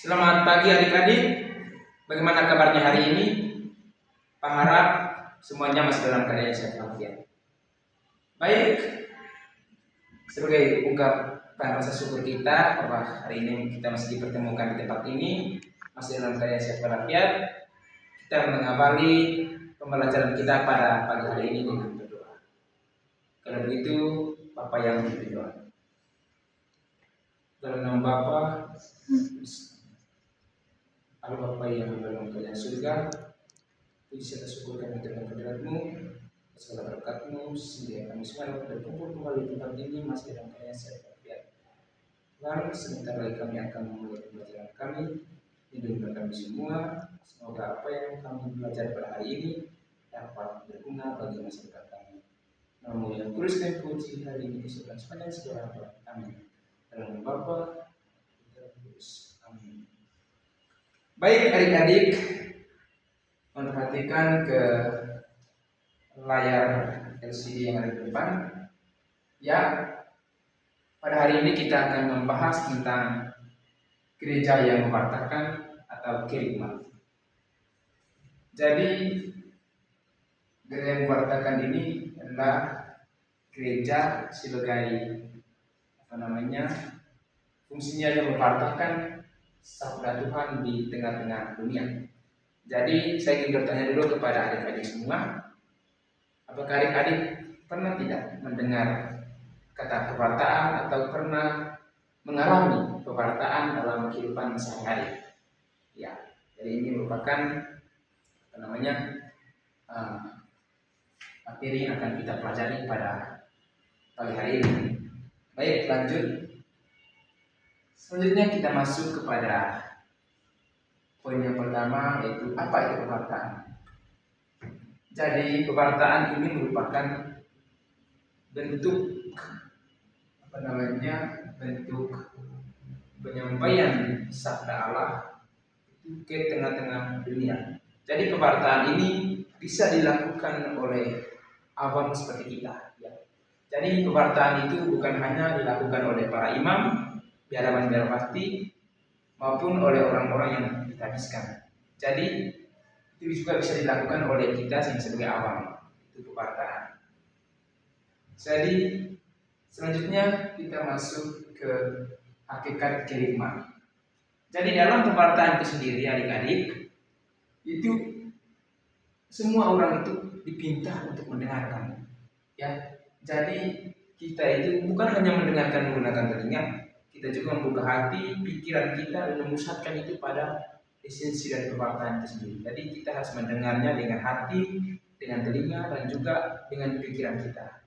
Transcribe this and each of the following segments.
Selamat pagi adik-adik. Bagaimana kabarnya hari ini? Pak harap semuanya masih dalam keadaan sehat walafiat. Baik, sebagai ungkapan rasa syukur kita bahwa hari ini kita masih dipertemukan di tempat ini, masih dalam keadaan sehat walafiat, kita mengawali pembelajaran kita pada pagi hari ini dengan berdoa. Kalau begitu, Bapak yang berdoa. Dalam nama Bapa, Allah Bapa yang dalam kerajaan surga, puji serta syukur kami terhadap hadirat-Mu, segala berkat-Mu, sehingga kami semua dapat berkumpul kembali di tempat ini masih dalam keadaan sehat walafiat. Tuhan, sebentar lagi kami akan memulai pembelajaran kami. Lindungilah kami semua. Semoga apa yang kami belajar pada hari ini dapat berguna bagi masa depan kami. Nama yang kudus dan puji hari ini disebutkan sepanjang segala abad. Amin. Dalam nama Bapa, Putra, dan Roh Kudus. Amin. Baik adik-adik, memperhatikan ke layar LCD yang ada di depan. Ya, pada hari ini kita akan membahas tentang gereja yang mewartakan atau kerigma. Jadi, gereja yang mewartakan ini adalah gereja sebagai fungsinya yang mewartakan sabda Tuhan di tengah-tengah dunia. Jadi saya ingin bertanya dulu kepada adik-adik semua, apakah adik-adik pernah tidak mendengar kata pewartaan atau pernah mengalami pewartaan dalam kehidupan sehari-hari? Ya, jadi ini merupakan materi yang akan kita pelajari pada pagi hari ini. Baik, lanjut. Selanjutnya kita masuk kepada poin yang pertama, yaitu apa itu pewartaan. Jadi pewartaan ini merupakan bentuk bentuk penyampaian sabda Allah itu ke tengah-tengah dunia. Jadi pewartaan ini bisa dilakukan oleh awam seperti kita. Ya. Jadi pewartaan itu bukan hanya dilakukan oleh para imam, biarawan-biarawati, maupun oleh orang-orang yang ditabiskan. Jadi itu juga bisa dilakukan oleh kita sebagai awam. Itu pewartaan. Jadi selanjutnya kita masuk ke hakikat kerigma. Jadi dalam pewartaan itu sendiri adik-adik, itu semua orang itu dipinta untuk mendengarkan. Ya, jadi kita itu bukan hanya mendengarkan menggunakan telinga, kita juga membuka hati, pikiran kita dan memusatkan itu pada esensi dari pewartaan itu sendiri. Jadi kita harus mendengarnya dengan hati, dengan telinga, dan juga dengan pikiran kita.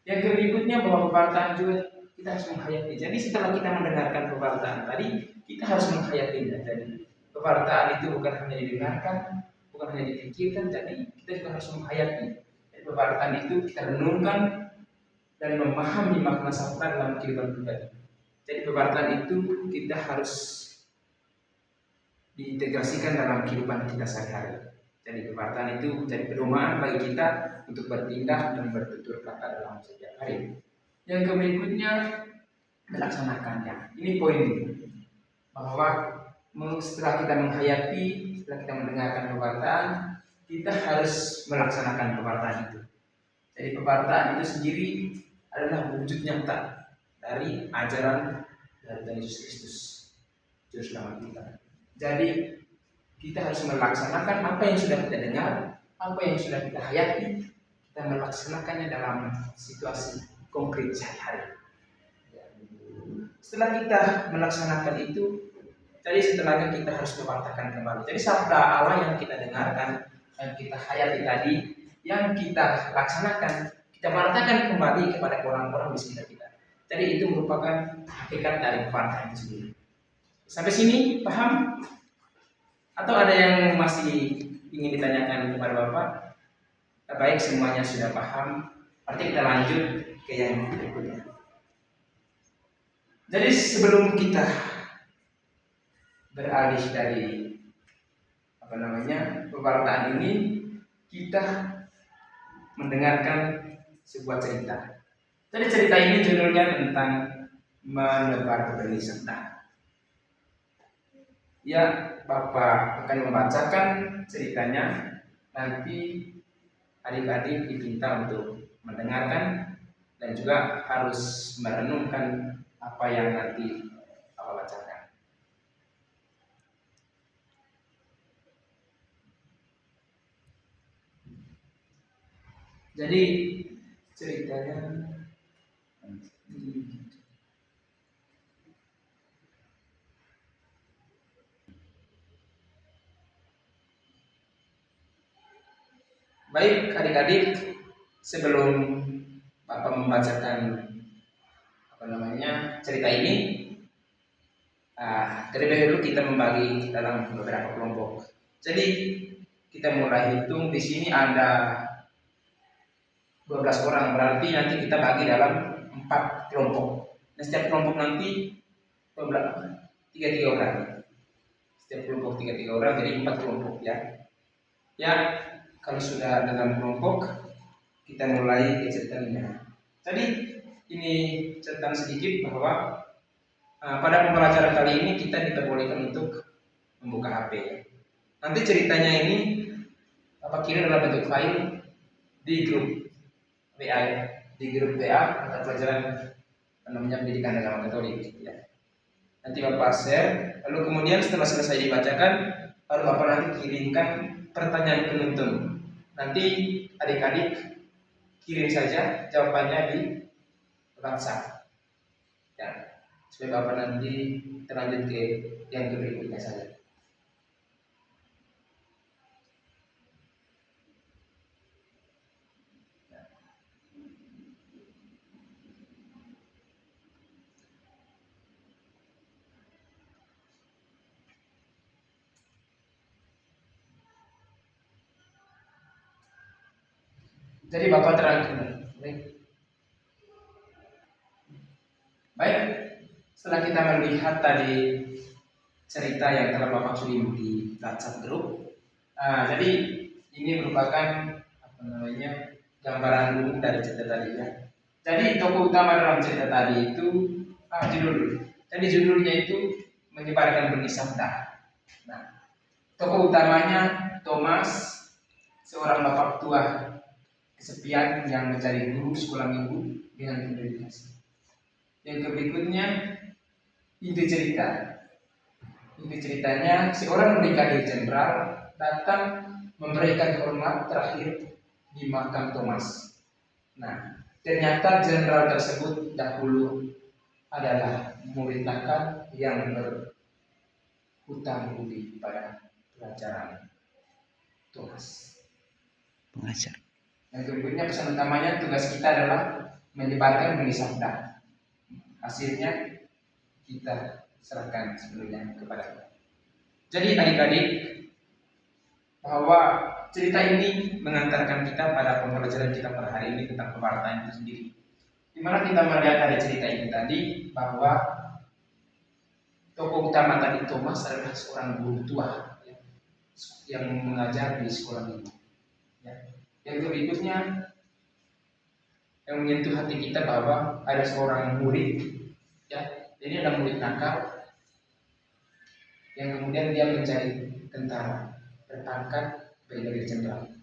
Yang berikutnya bahwa pewartaan juga kita harus menghayati. Jadi setelah kita mendengarkan pewartaan tadi, kita harus menghayatinya. Jadi pewartaan itu bukan hanya didengarkan, bukan hanya dipikirkan, jadi kita juga harus menghayati. Jadi pewartaan itu kita renungkan dan memahami makna sabda dalam kehidupan pribadi. Jadi pewartaan itu kita harus diintegrasikan dalam kehidupan kita sehari-hari. Jadi pewartaan itu menjadi pedoman bagi kita untuk bertindak dan bertutur kata dalam setiap hari. Yang berikutnya melaksanakannya. Ini poin bahwa setelah kita menghayati, setelah kita mendengarkan pewartaan, kita harus melaksanakan pewartaan itu. Jadi pewartaan itu sendiri adalah wujud nyata dari ajaran dari Tuhan Yesus Kristus, Juru Selamat kita. Jadi kita harus melaksanakan apa yang sudah kita dengar, apa yang sudah kita hayati, kita melaksanakannya dalam situasi konkret sehari-hari. Setelah kita melaksanakan itu, jadi setelahnya kita harus mewartakan kembali. Jadi sabda Allah yang kita dengarkan, yang kita hayati tadi, yang kita laksanakan, kita wartakan kembali kepada orang-orang di sekitar kita. Jadi itu merupakan hakikat dari pewartaan itu sendiri. Sampai sini paham? Atau ada yang masih ingin ditanyakan kepada Bapak? Baik, semuanya sudah paham. Berarti kita lanjut ke yang berikutnya. Jadi sebelum kita beralih dari pewartaan ini, kita mendengarkan sebuah cerita. Jadi cerita ini judulnya tentang menebar benih sabda. Ya, Bapak akan membacakan ceritanya. Nanti adik-adik diminta untuk mendengarkan dan juga harus merenungkan apa yang nanti Bapak bacakan. Jadi ceritanya baik adik-adik, sebelum Bapak membacakan cerita ini, terlebih dahulu kita membagi dalam beberapa kelompok. Jadi kita mulai hitung. Di sini ada 12 orang, berarti nanti kita bagi dalam 4 kelompok. Nah, setiap kelompok nanti 3 orang. Setiap kelompok 3 orang, jadi 4 kelompok ya. Ya, kalau sudah dalam kelompok, kita mulai ceritanya. Jadi ini catatan sedikit bahwa pada pembelajaran kali ini kita diperbolehkan untuk membuka HP. Nanti ceritanya ini Bapak kirim dalam bentuk file di grup WA, di grup WA mata pelajaran pendidikan agama Katolik. Ya. Nanti Bapak share, lalu kemudian setelah selesai dibacakan, baru Bapak nanti kirimkan pertanyaan penuntun. Nanti adik-adik kirim saja jawabannya di WhatsApp. Ya, supaya Bapak nanti terlanjut ke yang berikutnya saja. Jadi Bapak terangkan. Baik, setelah kita melihat tadi cerita yang telah Bapak kirim di WhatsApp grup, jadi ini merupakan gambaran umum dari cerita tadi ya. Jadi tokoh utama dalam cerita tadi itu judul. Jadi judulnya itu menyebarkan benih sabda. Nah, tokoh utamanya Thomas, seorang bapak tua kesepian yang mencari guru sekolah minggu dengan dedikasi. Yang berikutnya ide cerita. Ide ceritanya seorang brigadir jenderal datang memberikan hormat terakhir di makam Thomas. Nah, ternyata jenderal tersebut dahulu adalah murid nakal yang berhutang budi pada pelajaran Thomas. Pengajar. Yang berikutnya pesan utamanya, tugas kita adalah menyebarkan benih sabda. Hasilnya kita serahkan sepenuhnya kepada Tuhan. Jadi adik-adik, bahwa cerita ini mengantarkan kita pada pembelajaran kita pada hari ini tentang pewartaan itu sendiri. Di mana kita melihat dari cerita ini tadi bahwa tokoh utama tadi Thomas adalah seorang guru tua yang mengajar di sekolah ini. Yang berikutnya yang menyentuh hati kita bahwa ada seorang murid, ya, jadi ada murid nakal yang kemudian dia mencari tentara berpangkat brigadir jenderal,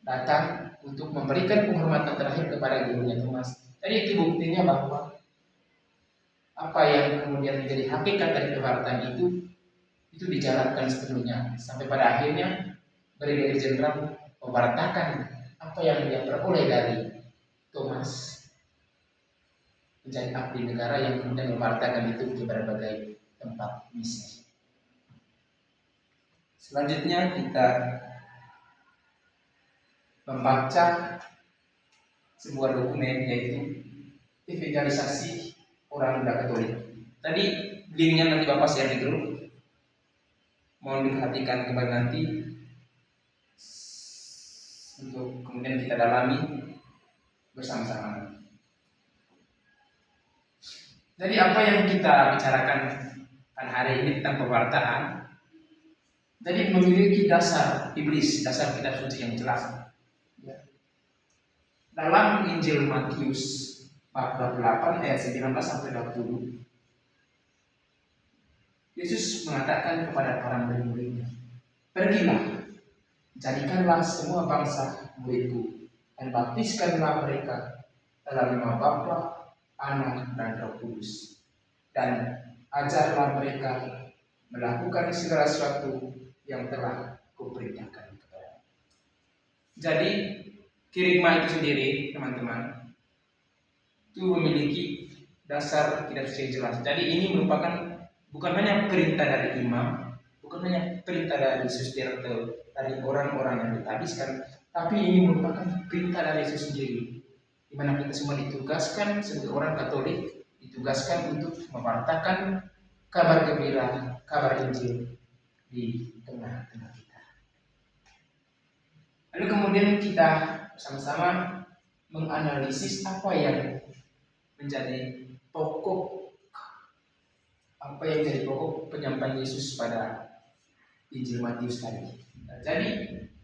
datang untuk memberikan penghormatan terakhir kepada gurunya Thomas. Jadi itu buktinya bahwa apa yang kemudian menjadi hakikat dari kewartaan itu dijalankan sepenuhnya sampai pada akhirnya brigadir jenderal mewartakan apa yang dia peroleh dari Thomas menjadi abdi negara yang kemudian mewartakan itu ke berbagai tempat misi. Selanjutnya kita membaca sebuah dokumen yaitu evangelisasi orang muda Katolik. Tadi linknya nanti Bapak share di grup. Mohon diperhatikan kembali nanti untuk kemudian kita dalami bersama-sama. Jadi apa yang kita bicarakan pada hari ini tentang pewartaan, jadi memiliki dasar iblis, dasar kitab suci yang jelas. Dalam Injil Matius bab 8 ayat 19 sampai 20, Yesus mengatakan kepada para murid-muridnya, "Pergilah, jadikanlah semua bangsa muridku, dan baptiskanlah mereka dalam nama Bapa, Anak, dan Roh Kudus. Dan ajarlah mereka melakukan segala sesuatu yang telah kuperintahkan kepada." Jadi kirigma itu sendiri, teman-teman, itu memiliki dasar tidak yang jelas. Jadi ini merupakan bukan hanya perintah dari imam, bukan hanya perintah dari suster atau dari orang-orang yang dihabiskan, tapi ini merupakan perintah dari Yesus sendiri, di mana kita semua ditugaskan sebagai orang Katolik, ditugaskan untuk mewartakan kabar gembira, kabar Injil di tengah-tengah kita. Lalu kemudian kita bersama-sama menganalisis apa yang menjadi pokok penyampaian Yesus pada Injil Matius tadi. Nah, jadi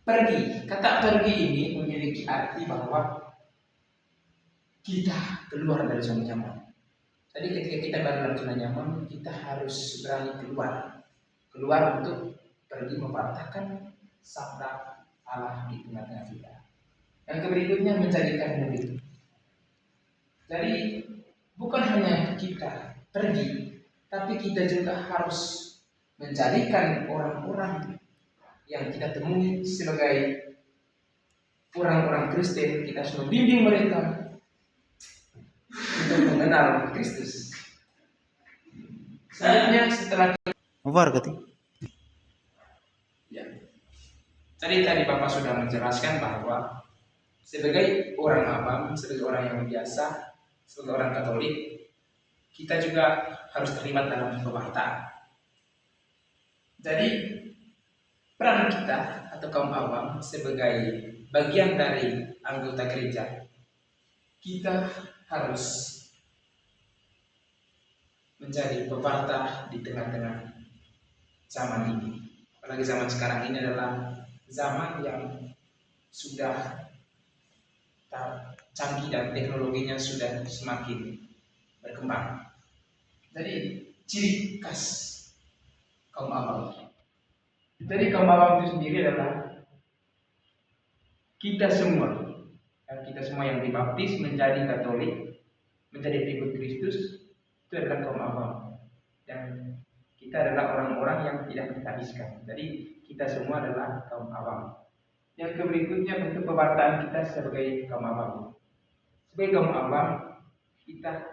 pergi, kata pergi ini memiliki arti bahwa kita keluar dari zona nyaman. Jadi ketika kita berada dalam zona nyaman, kita harus berani keluar untuk pergi memwartakan sabda Allah di tengah-tengah kita. Yang berikutnya menjadikan murid. Jadi bukan hanya kita pergi, tapi kita juga harus menjadikan orang-orang yang kita temui sebagai orang-orang Kristen. Kita harus membimbing mereka untuk mengenal Kristus. Selanjutnya setelah ya. Jadi tadi Bapak sudah menjelaskan bahwa sebagai orang awam, sebagai orang yang biasa, sebagai orang Katolik, kita juga harus terlibat dalam pewartaan. Jadi peran kita atau kaum awam sebagai bagian dari anggota gereja, kita harus menjadi pewarta di tengah-tengah zaman ini. Apalagi zaman sekarang ini adalah zaman yang sudah canggih dan teknologinya sudah semakin berkembang. Jadi ciri khas kaum awam. Jadi kaum awam itu sendiri adalah kita semua yang dibaptis menjadi Katolik, menjadi pengikut Kristus, itu adalah kaum awam. Dan kita adalah orang-orang yang tidak dihabiskan. Jadi kita semua adalah kaum awam. Yang berikutnya bentuk pewartaan kita sebagai kaum awam. Sebagai kaum awam, kita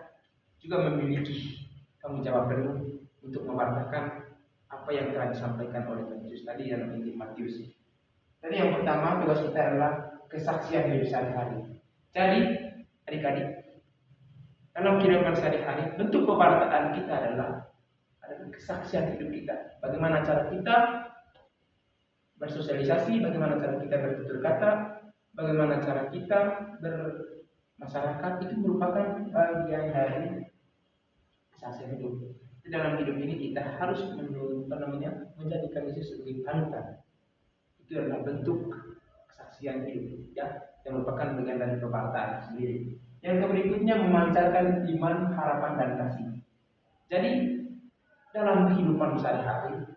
juga memiliki tanggung jawab penuh untuk mewartakan apa yang telah disampaikan oleh Yesus tadi dalam Injil Matius. Jadi yang pertama tugas kita adalah kesaksian hidup sehari-hari. Jadi adik-adik, dalam kehidupan sehari-hari bentuk pewartaan kita adalah kesaksian hidup kita. Bagaimana cara kita bersosialisasi, bagaimana cara kita bertutur kata, bagaimana cara kita bermasyarakat, itu merupakan bagian dari kesaksian hidup. Di dalam hidup ini kita harus menjadikan Yesus sebagai panutan. Itu adalah bentuk kesaksian hidup, ya, yang merupakan bagian dari pewartaan sendiri. Yang berikutnya memancarkan iman, harapan, dan kasih. Jadi dalam kehidupan sehari-hari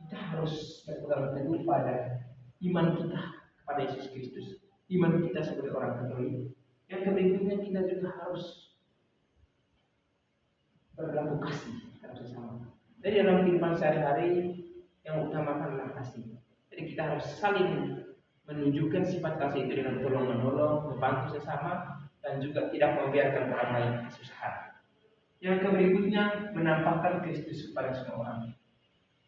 kita harus berpegang teguh pada iman kita kepada Yesus Kristus, iman kita sebagai orang Katolik. Yang berikutnya kita juga harus berlaku kasih terhadap sesama. Jadi dalam kehidupan sehari-hari yang utamakan adalah kasih. Jadi kita harus saling menunjukkan sifat kasih itu dengan tolong-menolong, membantu sesama, dan juga tidak membiarkan orang lain kesusahan. Yang berikutnya menampakkan Kristus kepada semua orang.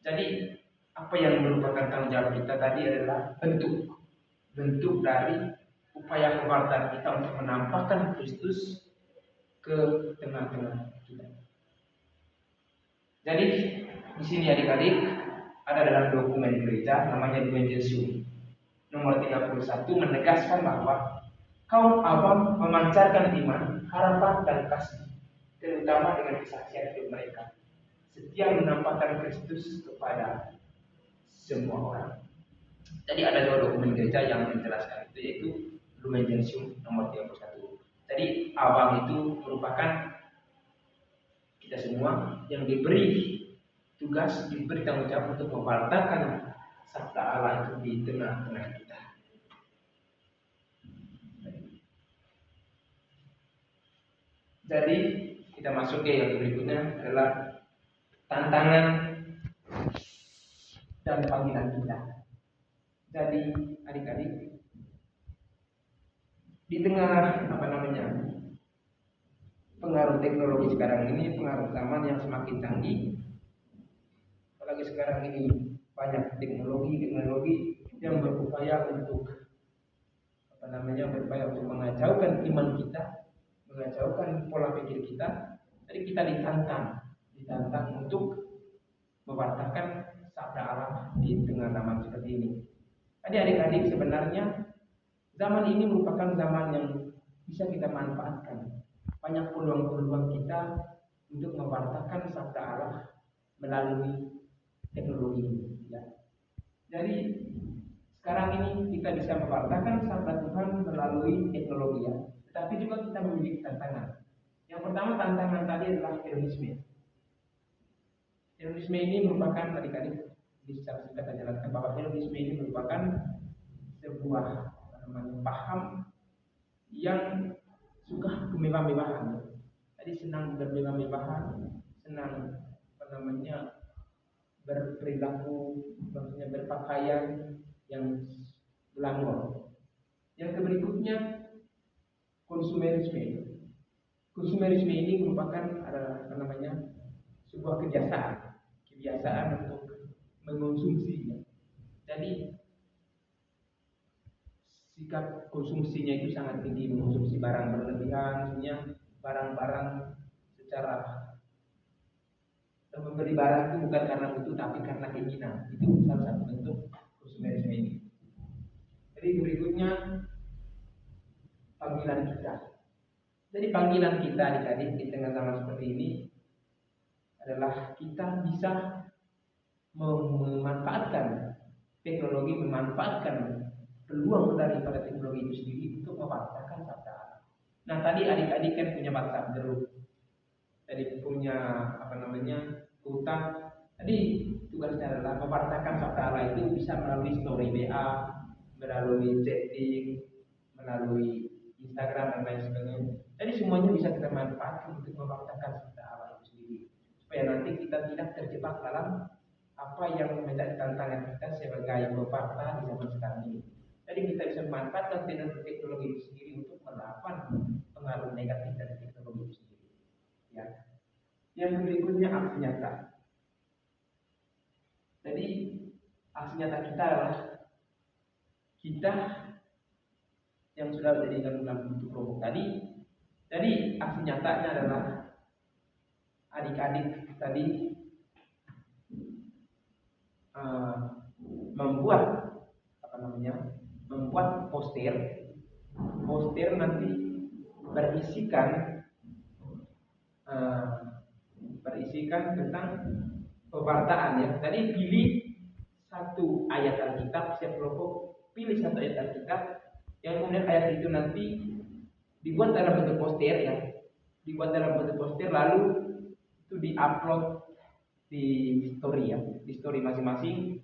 Jadi apa yang merupakan tanggung jawab kita tadi adalah bentuk dari upaya pewartaan kita untuk menampakkan Kristus ke tengah-tengah kita. Jadi di sini adik-adik ada dalam dokumen gereja namanya Lumen Gentium nomor 31 menegaskan bahwa kaum awam memancarkan iman, harapan, dan kasih, terutama dengan kesaksian hidup mereka, setia menampakkan Kristus kepada semua orang. Jadi ada dua dokumen gereja yang menjelaskan itu, yaitu Lumen Gentium nomor 31. Jadi awam itu merupakan kita semua yang diberi tugas, diberi tanggung jawab untuk mewartakan sabda Allah itu di tengah-tengah kita. Jadi kita masuk ke yang berikutnya adalah tantangan dan panggilan kita. Jadi adik-adik, di tengah pengaruh teknologi sekarang ini, pengaruh zaman yang semakin canggih, apalagi sekarang ini banyak teknologi yang berupaya untuk mengacaukan iman kita, mengacaukan pola pikir kita. Jadi kita ditantang untuk mewartakan sabda Allah di tengah zaman seperti ini. Jadi adik-adik, sebenarnya zaman ini merupakan zaman yang bisa kita manfaatkan. Banyak peluang-peluang kita untuk mewartakan sabda Allah melalui teknologi. Ya. Jadi sekarang ini kita bisa mewartakan sabda Tuhan melalui teknologi, ya. Tetapi juga kita memiliki tantangan. Yang pertama, tantangan tadi adalah hedonisme. Hedonisme ini merupakan, adik-adik, bisa kita jelaskan bahwa hedonisme ini merupakan sebuah paham yang suka kemewah-mewahan. Jadi senang bermewah-mewahan, senang berperilaku, maksudnya berpakaian yang glamor. Yang berikutnya, konsumerisme. Konsumerisme ini merupakan sebuah kebiasaan untuk mengonsumsi. Jadi sikap konsumsinya itu sangat tinggi, mengonsumsi barang berlebihan, maksudnya barang-barang secara membeli barang itu bukan karena butuh tapi karena keinginan. Itu salah satu bentuk konsumerisme ini. Jadi berikutnya, panggilan kita. Jadi panggilan kita adik-adik di tengah zaman seperti ini adalah kita bisa memanfaatkan teknologi, memanfaatkan peluang daripada teknologi itu sendiri untuk mewartakan sabda Allah. Nah, tadi adik-adik kan punya WhatsApp group, jadi punya kuota. Jadi tugasnya adalah mewartakan sabda Allah itu bisa melalui story WA, melalui chatting, melalui Instagram dan lain sebagainya. Jadi semuanya bisa kita manfaatkan untuk mewartakan sabda Allah itu sendiri, supaya nanti kita tidak terjebak dalam apa yang menjadi tantangan kita sebagai pewarta di zaman sekarang ini. Jadi kita bisa memanfaatkan teknologi itu sendiri untuk melawan pengaruh negatif dari teknologi itu sendiri. Ya. Yang berikutnya, aksi nyata. Jadi aksi nyata kita adalah kita yang sudah dijadikan dalam bentuk kelompok tadi. Jadi aksi nyatanya adalah adik-adik tadi membuat poster nanti berisikan tentang pewartaan, ya. Jadi pilih satu ayat Alkitab, setiap kelompok pilih satu ayat Alkitab yang kemudian ayat itu nanti dibuat dalam bentuk poster, ya. Dibuat dalam bentuk poster lalu itu diupload di story, ya. Di story masing-masing.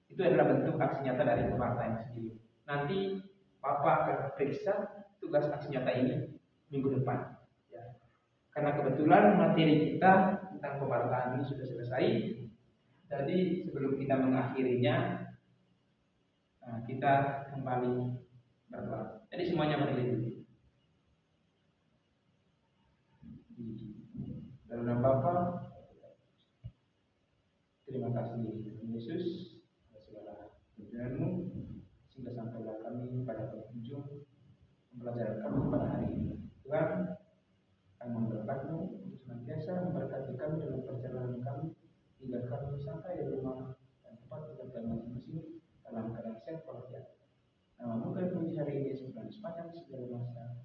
Itu adalah bentuk aksi nyata dari pewartaan sendiri. Nanti Bapak akan periksa tugas aksi nyata ini minggu depan, ya. Karena kebetulan materi kita tentang pewartaan ini sudah selesai. Jadi sebelum kita mengakhirinya, kita kembali berdoa. Jadi semuanya berdiri. Dalam nama Bapa, terima kasih Tuhan Yesus atas segala pemberian-Mu, sehingga sampailah kami pada penghujung pembelajaran kami pada hari ini. Tuhan, kami memberkati-Mu untuk senantiasa memberkati kami dalam perjalanan kami hingga kami sampai di rumah dan tempat tinggal kami masing-masing dalam keadaan sehat walafiat. Nama-Mu kami puji hari ini sepanjang segala masa.